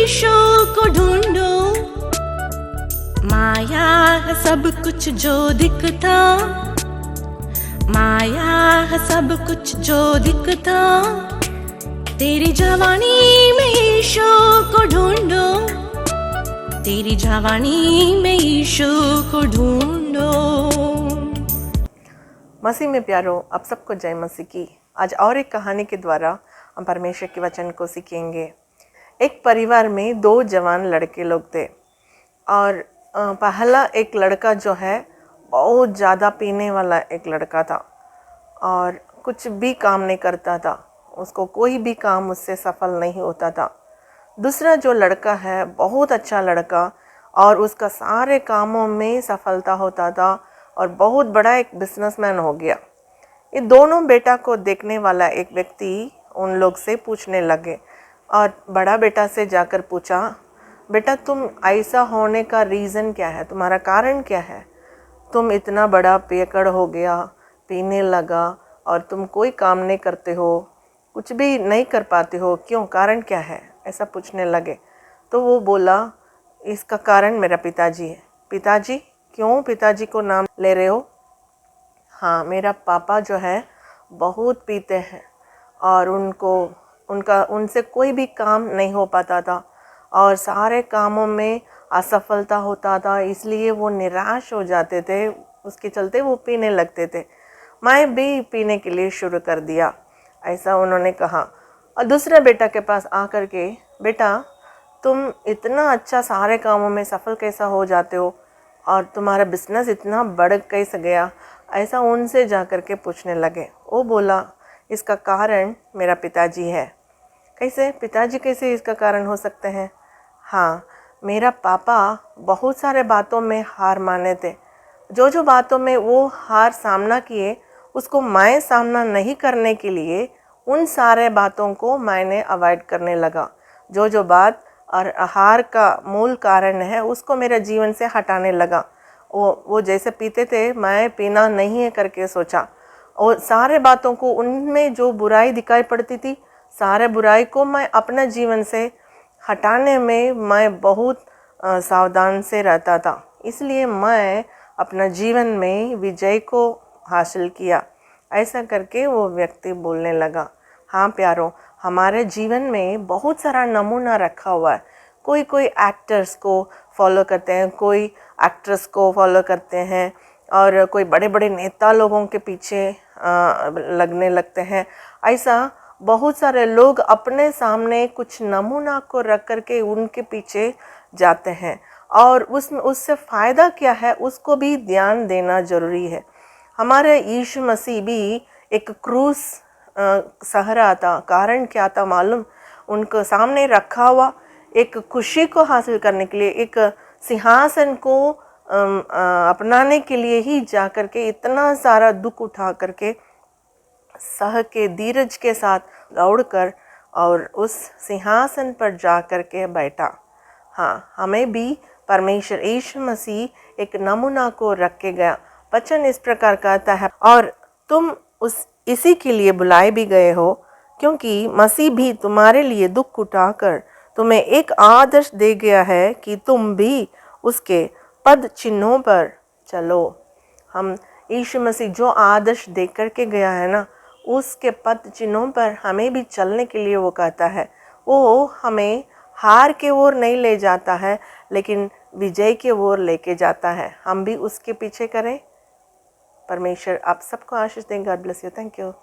Issue को ढूंढो, माया है सब कुछ जो दिखता, माया है सब कुछ जो दिखता। तेरी जवानी में ईशु को ढूंढो, तेरी जवानी में ईशु को ढूंढो। मसीह में प्यारो, आप सबको जय मसीह की। आज और एक कहानी के द्वारा हम परमेश्वर के वचन को सीखेंगे। एक परिवार में दो जवान लड़के लोग थे और पहला एक लड़का जो है बहुत ज़्यादा पीने वाला एक लड़का था और कुछ भी काम नहीं करता था, उसको कोई भी काम उससे सफल नहीं होता था। दूसरा जो लड़का है बहुत अच्छा लड़का और उसका सारे कामों में सफलता होता था और बहुत बड़ा एक बिजनेसमैन हो गया। ये दोनों बेटा को देखने वाला एक व्यक्ति उन लोग से पूछने लगे और बड़ा बेटा से जाकर पूछा, बेटा तुम ऐसा होने का रीज़न क्या है, तुम्हारा कारण क्या है? तुम इतना बड़ा पियक्कड़ हो गया, पीने लगा और तुम कोई काम नहीं करते हो, कुछ भी नहीं कर पाते हो, क्यों, कारण क्या है? ऐसा पूछने लगे। तो वो बोला, इसका कारण मेरा पिताजी है। पिताजी? क्यों पिताजी को नाम ले रहे हो? हाँ, मेरा पापा जो है बहुत पीते हैं और उनसे कोई भी काम नहीं हो पाता था और सारे कामों में असफलता होता था, इसलिए वो निराश हो जाते थे, उसके चलते वो पीने लगते थे। मैं भी पीने के लिए शुरू कर दिया, ऐसा उन्होंने कहा। और दूसरे बेटा के पास आकर के, बेटा तुम इतना अच्छा सारे कामों में सफल कैसा हो जाते हो और तुम्हारा बिजनेस इतना बढ़ कैसे गया, ऐसा उनसे जाकर के पूछने लगे। वो बोला, इसका कारण मेरा पिताजी है। कैसे? पिताजी कैसे इसका कारण हो सकते हैं? हाँ, मेरा पापा बहुत सारे बातों में हार माने थे। जो बातों में वो हार सामना किए, उसको मैं सामना नहीं करने के लिए उन सारे बातों को मैंने अवॉइड करने लगा। जो बात और हार का मूल कारण है उसको मेरे जीवन से हटाने लगा। वो जैसे पीते थे, मैं पीना नहीं है करके सोचा और सारे बातों को, उनमें जो बुराई दिखाई पड़ती थी, सारे बुराई को मैं अपने जीवन से हटाने में मैं बहुत सावधान से रहता था। इसलिए मैं अपना जीवन में विजय को हासिल किया। ऐसा करके वो व्यक्ति बोलने लगा। हाँ प्यारो, हमारे जीवन में बहुत सारा नमूना रखा हुआ है। कोई एक्टर्स को फॉलो करते हैं, कोई एक्ट्रेस को फॉलो करते हैं और कोई बड़े बड़े नेता लोगों के पीछे लगने लगते हैं। ऐसा बहुत सारे लोग अपने सामने कुछ नमूना को रख करके उनके पीछे जाते हैं और उससे फ़ायदा क्या है उसको भी ध्यान देना ज़रूरी है। हमारे यीशु मसीह भी एक क्रूस सह रहा था। कारण क्या था मालूम? उनको सामने रखा हुआ एक खुशी को हासिल करने के लिए, एक सिंहासन को अपनाने के लिए ही जा कर के इतना सारा दुख उठा करके सह के धीरज के साथ दौड़कर और उस सिंहासन पर जा कर के बैठा। हाँ, हमें भी परमेश्वर यीशु मसीह एक नमूना को रख के गया। वचन इस प्रकार कहता है, और तुम इसी के लिए बुलाए भी गए हो, क्योंकि मसीह भी तुम्हारे लिए दुख उठाकर तुम्हें एक आदर्श दे गया है कि तुम भी उसके पद चिन्हों पर चलो। हम यीशु मसीह जो आदर्श दे करके गया है ना, उसके पद चिन्हों पर हमें भी चलने के लिए वो कहता है। वो हमें हार के ओर नहीं ले जाता है, लेकिन विजय के ओर लेके जाता है। हम भी उसके पीछे करें। परमेश्वर आप सबको आशीष दें। God bless you. Thank you.